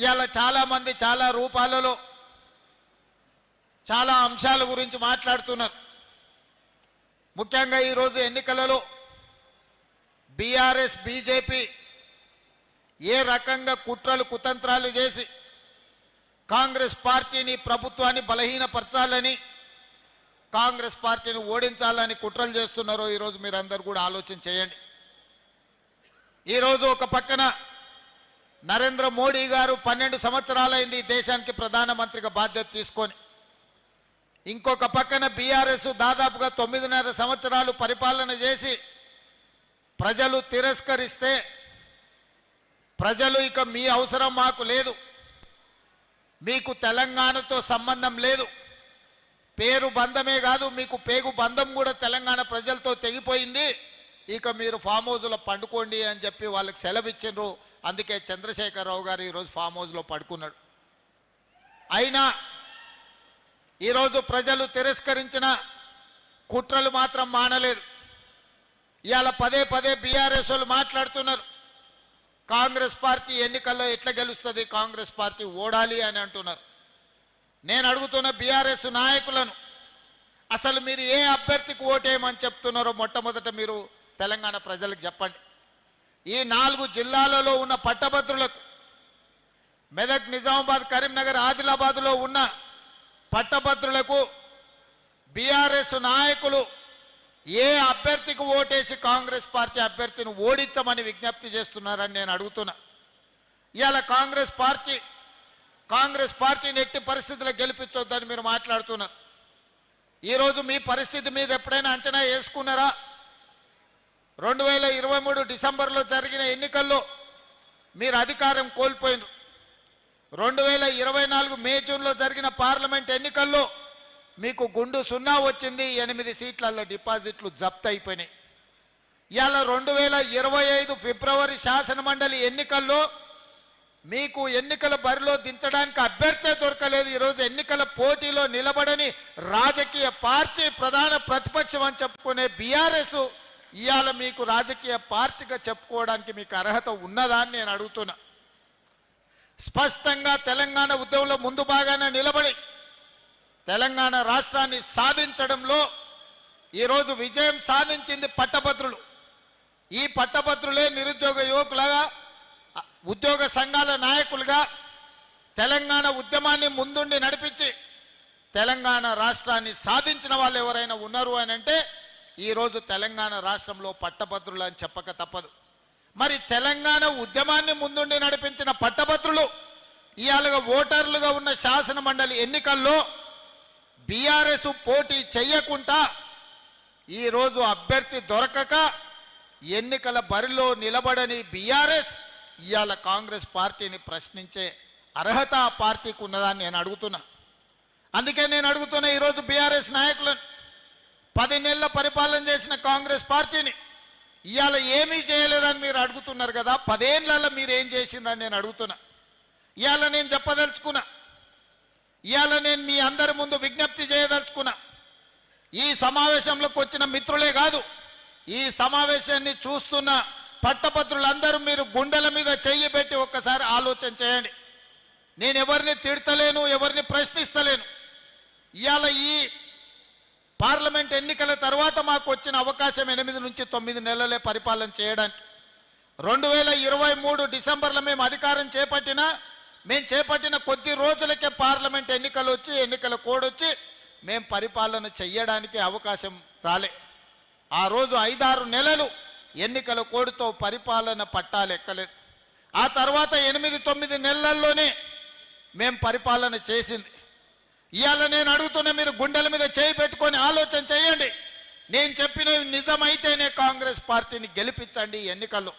ఇవాళ చాలామంది చాలా రూపాలలో చాలా అంశాల గురించి మాట్లాడుతున్నారు. ముఖ్యంగా ఈరోజు ఎన్నికలలో బీఆర్ఎస్ బీజేపీ ఏ రకంగా కుట్రలు కుతంత్రాలు చేసి కాంగ్రెస్ పార్టీని ప్రభుత్వాన్ని బలహీనపరచాలని కాంగ్రెస్ పార్టీని ఓడించాలని కుట్రలు చేస్తున్నారో ఈరోజు మీరందరూ కూడా ఆలోచన చేయండి. ఈరోజు ఒక పక్కన నరేంద్ర మోడీ గారు 12 సంవత్సరాలైంది దేశానికి ప్రధానమంత్రిగా బాధ్యత తీసుకొని, ఇంకొక పక్కన బీఆర్ఎస్ దాదాపుగా 9.5 సంవత్సరాలు పరిపాలన చేసి ప్రజలు తిరస్కరిస్తే ప్రజలు ఇక మీ అవసరం మాకు లేదు, మీకు తెలంగాణతో సంబంధం లేదు, పేరు బంధమే కాదు మీకు పేగు బంధం కూడా తెలంగాణ ప్రజలతో తెగిపోయింది, ఇక మీరు ఫామ్ హౌస్లో పండుకోండి అని చెప్పి వాళ్ళకి సెలవు ఇచ్చిండ్రు. అందుకే చంద్రశేఖరరావు గారు ఈరోజు ఫామ్ హౌస్లో పడుకున్నాడు. అయినా ఈరోజు ప్రజలు తిరస్కరించిన కుట్రలు మాత్రం మానలేదు. ఇవాళ పదే పదే బీఆర్ఎస్ వాళ్ళు మాట్లాడుతున్నారు, కాంగ్రెస్ పార్టీ ఎన్నికల్లో ఎట్లా గెలుస్తుంది, కాంగ్రెస్ పార్టీ ఓడాలి అని అంటున్నారు. నేను అడుగుతున్న బీఆర్ఎస్ నాయకులను, అసలు మీరు ఏ అభ్యర్థికి ఓటేయమని చెప్తున్నారో మొట్టమొదట మీరు తెలంగాణ ప్రజలకు చెప్పండి. ఈ 4 జిల్లాలలో ఉన్న పట్టభద్రులకు, మెదక్, నిజామాబాద్, కరీంనగర్, ఆదిలాబాద్లో ఉన్న పట్టభద్రులకు బీఆర్ఎస్ నాయకులు ఏ అభ్యర్థికి ఓటేసి కాంగ్రెస్ పార్టీ అభ్యర్థిని ఓడించమని విజ్ఞప్తి చేస్తున్నారని నేను అడుగుతున్నా. ఇవాళ కాంగ్రెస్ పార్టీని ఎట్టి పరిస్థితుల్లో గెలిపించొద్దని మీరు మాట్లాడుతున్నారు. ఈరోజు మీ పరిస్థితి మీరు ఎప్పుడైనా అంచనా వేసుకున్నారా? 2023 డిసెంబర్లో జరిగిన ఎన్నికల్లో మీరు అధికారం కోల్పోయినారు. 2024 మే జూన్లో జరిగిన పార్లమెంట్ ఎన్నికల్లో మీకు గుండు 0 వచ్చింది, 8 సీట్లలో డిపాజిట్లు జప్తు అయిపోయినాయి. ఇవాళ 2025 ఫిబ్రవరి శాసనమండలి ఎన్నికల్లో మీకు ఎన్నికల బరిలో దించడానికి అభ్యర్థే దొరకలేదు. ఈరోజు ఎన్నికల పోటీలో నిలబడని రాజకీయ పార్టీ ప్రధాన ప్రతిపక్షం అని చెప్పుకునే బీఆర్ఎస్ ఇవాళ మీకు రాజకీయ పార్టీగా చెప్పుకోవడానికి మీకు అర్హత ఉన్నదా అని నేను అడుగుతున్నా. స్పష్టంగా తెలంగాణ ఉద్యమంలో ముందు బాగానే నిలబడి తెలంగాణ రాష్ట్రాన్ని సాధించడంలో ఈరోజు విజయం సాధించింది పట్టభద్రులు. ఈ పట్టభద్రులే నిరుద్యోగ యువకులుగా, ఉద్యోగ సంఘాల నాయకులుగా తెలంగాణ ఉద్యమాన్ని ముందుండి నడిపించి తెలంగాణ రాష్ట్రాన్ని సాధించిన వాళ్ళు ఎవరైనా ఉన్నారు అని అంటే ఈరోజు తెలంగాణ రాష్ట్రంలో పట్టభద్రులు అని చెప్పక తప్పదు. మరి తెలంగాణ ఉద్యమాన్ని ముందుండి నడిపించిన పట్టభద్రులు ఇవాళ ఓటర్లుగా ఉన్న శాసన మండలి ఎన్నికల్లో బీఆర్ఎస్ పోటీ చెయ్యకుండా ఈరోజు అభ్యర్థి దొరకక ఎన్నికల బరిలో నిలబడని బీఆర్ఎస్ ఇవాళ కాంగ్రెస్ పార్టీని ప్రశ్నించే అర్హత ఆ పార్టీకి ఉన్నదని నేను అడుగుతున్నా. అందుకే నేను అడుగుతున్నా ఈరోజు బీఆర్ఎస్ నాయకులను, 10 నెలల పరిపాలన చేసిన కాంగ్రెస్ పార్టీని ఇవాళ ఏమీ చేయలేదని మీరు అడుగుతున్నారు కదా, 10 ఏళ్లలో మీరు ఏం చేసిందని నేను అడుగుతున్నా. ఇవాళ నేను చెప్పదలుచుకున్నా, ఇవాళ నేను మీ అందరి ముందు విజ్ఞప్తి చేయదలుచుకున్నా. ఈ సమావేశంలోకి వచ్చిన మిత్రులే కాదు, ఈ సమావేశాన్ని చూస్తున్న పట్టభద్రులందరూ మీరు గుండెల మీద చెయ్యి పెట్టి ఒక్కసారి ఆలోచన చేయండి. నేను ఎవరిని తిడతలేను, ఎవరిని ప్రశ్నిస్తలేను. ఇవాళ ఈ పార్లమెంట్ ఎన్నికల తర్వాత మాకు వచ్చిన అవకాశం 8 నుంచి 9 నెలలే పరిపాలన చేయడానికి. 2023 డిసెంబర్లో మేము అధికారం చేపట్టిన కొద్ది రోజులకే పార్లమెంట్ ఎన్నికలు వచ్చి, ఎన్నికల కోడ్ వచ్చి మేము పరిపాలన చెయ్యడానికి అవకాశం రాలే. ఆ రోజు 5-6 నెలలు ఎన్నికల కోడ్తో పరిపాలన పట్టాలు ఎక్కలేదు. ఆ తర్వాత 8-9 నెలల్లోనే మేము పరిపాలన చేసింది. ఇవాళ నేను అడుగుతున్న మీరు గుండెల మీద చేయి పెట్టుకొని ఆలోచన చేయండి. నేను చెప్పినవి నిజమైతేనే కాంగ్రెస్ పార్టీని గెలిపించండి ఎన్నికల్లో.